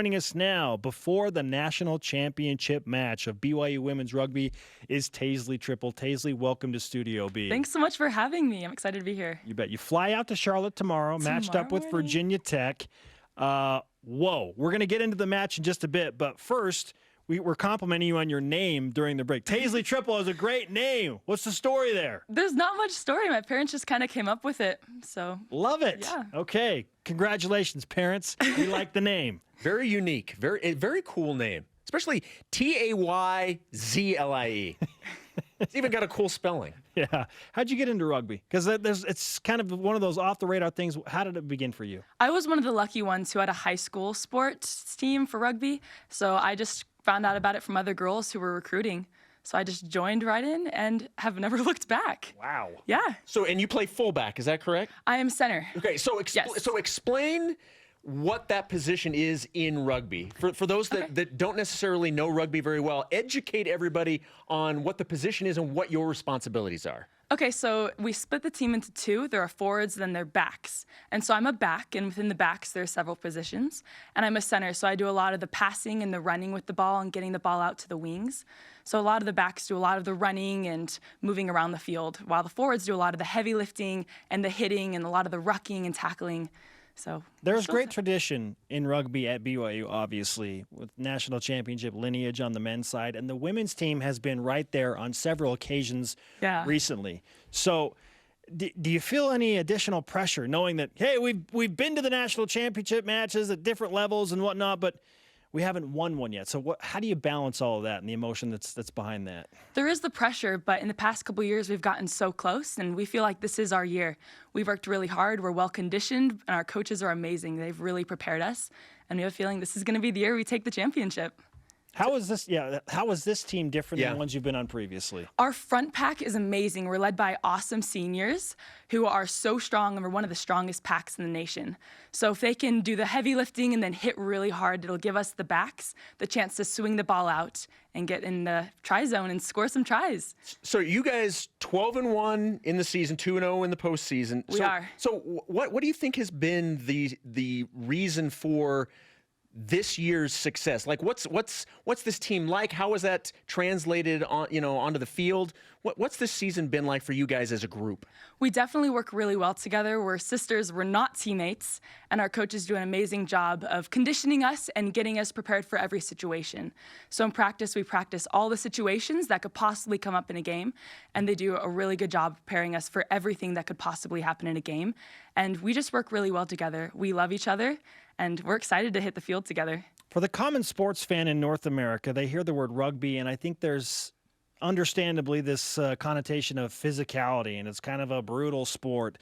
Joining us now before the national championship match of BYU women's rugby is Tayzlie Tripple. Tayzlie, welcome to Studio B. Thanks so much for having me. I'm excited to be here. You bet. You fly out to Charlotte tomorrow matched up with morning. Virginia Tech. We're going to get into the match in just a bit, but first, we're complimenting you on your name during the break. Tayzlie Tripple is a great name. What's the story there? There's not much story. My parents just kind of came up with it. So Love it. Yeah. Okay. Congratulations, parents. We like the name. Very unique, very cool name, especially Tayzlie. It's even got a cool spelling. Yeah. How'd you get into rugby? Because it's kind of one of those off-the-radar things. How did it begin for you? I was one of the lucky ones who had a high school sports team for rugby. So I just found out about it from other girls who were recruiting. So I just joined right in and have never looked back. Wow. Yeah. So, and you play fullback, is that correct? I am center. Okay, so Yes. explain what that position is in rugby. For those that don't necessarily know rugby very well, educate everybody on what the position is and what your responsibilities are. Okay, so we split the team into two. There are forwards, then there are backs. And so I'm a back, and within the backs, there are several positions. And I'm a center, so I do a lot of the passing and the running with the ball and getting the ball out to the wings. So a lot of the backs do a lot of the running and moving around the field, while the forwards do a lot of the heavy lifting and the hitting and a lot of the rucking and tackling. So there's great tradition in rugby at BYU, obviously, with national championship lineage on the men's side, and the women's team has been right there on several occasions recently. So do you feel any additional pressure knowing that, hey, we've been to the national championship matches at different levels and whatnot, but we haven't won one yet? So how do you balance all of that and the emotion that's behind that? There is the pressure, but in the past couple of years, we've gotten so close, and we feel like this is our year. We've worked really hard. We're well-conditioned, and our coaches are amazing. They've really prepared us, and we have a feeling this is going to be the year we take the championship. How is this team different than the ones you've been on previously? Our front pack is amazing. We're led by awesome seniors who are so strong, and we're one of the strongest packs in the nation. So if they can do the heavy lifting and then hit really hard, it'll give us the backs the chance to swing the ball out and get in the try zone and score some tries. So you guys 12-1 in the season, 2-0 in the postseason. We are. So what do you think has been the reason for this year's success? Like what's this team like? How is that translated onto the field? What's this season been like for you guys as a group? We definitely work really well together. We're sisters, we're not teammates, and our coaches do an amazing job of conditioning us and getting us prepared for every situation. So in practice, we practice all the situations that could possibly come up in a game, and they do a really good job preparing us for everything that could possibly happen in a game. And we just work really well together. We love each other, and we're excited to hit the field together. For the common sports fan in North America, they hear the word rugby, and I think there's understandably this connotation of physicality, and it's kind of a brutal sport.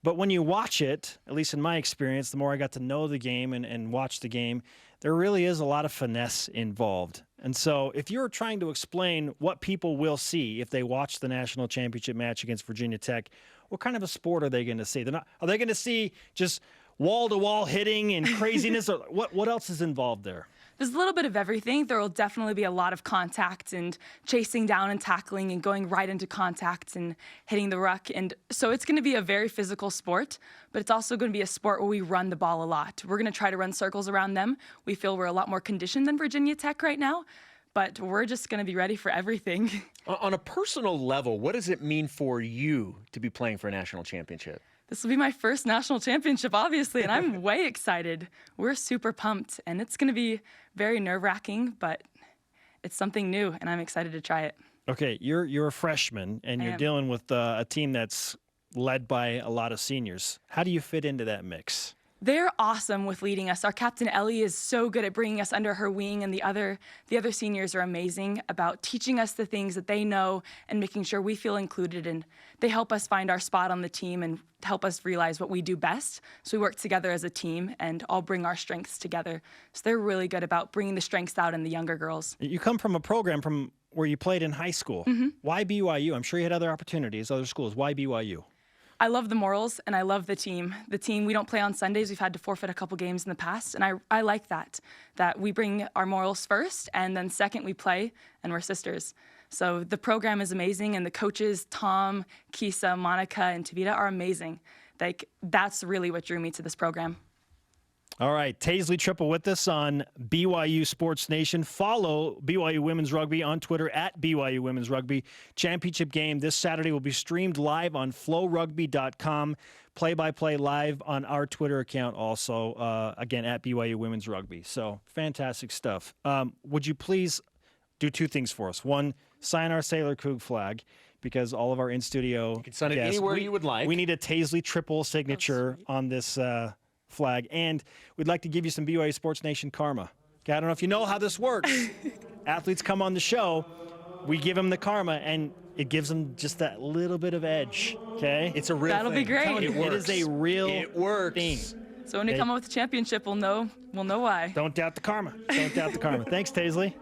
But when you watch it, at least in my experience, the more I got to know the game and watch the game, there really is a lot of finesse involved. And so if you're trying to explain what people will see if they watch the national championship match against Virginia Tech, what kind of a sport are they going to see? Are they going to see just wall-to-wall hitting and craziness? Or what else is involved there? There's a little bit of everything. There will definitely be a lot of contact and chasing down and tackling and going right into contact and hitting the ruck. And so it's going to be a very physical sport, but it's also going to be a sport where we run the ball a lot. We're going to try to run circles around them. We feel we're a lot more conditioned than Virginia Tech right now, but we're just going to be ready for everything. On a personal level, what does it mean for you to be playing for a national championship? This will be my first national championship, obviously, and I'm way excited. We're super pumped, and it's going to be very nerve-wracking, but it's something new, and I'm excited to try it. Okay, you're a freshman, and you're dealing with a team that's led by a lot of seniors. How do you fit into that mix? They're awesome with leading us. Our captain, Ellie, is so good at bringing us under her wing, and the other seniors are amazing about teaching us the things that they know and making sure we feel included, and they help us find our spot on the team and help us realize what we do best. So we work together as a team and all bring our strengths together. So they're really good about bringing the strengths out in the younger girls. You come from a program from where you played in high school. Mm-hmm. Why BYU? I'm sure you had other opportunities, other schools. Why BYU? I love the morals, and I love the team. The team, we don't play on Sundays. We've had to forfeit a couple games in the past, and I like that we bring our morals first, and then second we play, and we're sisters. So the program is amazing, and the coaches, Tom, Kisa, Monica, and Tavita are amazing. That's really what drew me to this program. All right, Tayzlie Tripple with us on BYU Sports Nation. Follow BYU Women's Rugby on Twitter at BYU Women's Rugby. Championship game this Saturday will be streamed live on flowrugby.com. Play-by-play live on our Twitter account also, again, at BYU Women's Rugby. So, fantastic stuff. Would you please do two things for us? One, sign our Sailor Coug flag, because all of our in-studio You can sign it guests, anywhere you would like. We need a Tayzlie Tripple signature on this flag, and we'd like to give you some BYU Sports Nation karma. Okay, I don't know if you know how this works. Athletes come on the show, we give them the karma, and it gives them just that little bit of edge. Okay, It's a real That'll be thing. great. It it is a real It works. thing. So when we come up with a championship, we'll know why. Don't doubt the karma. Don't doubt the karma. Thanks, Tayzlie.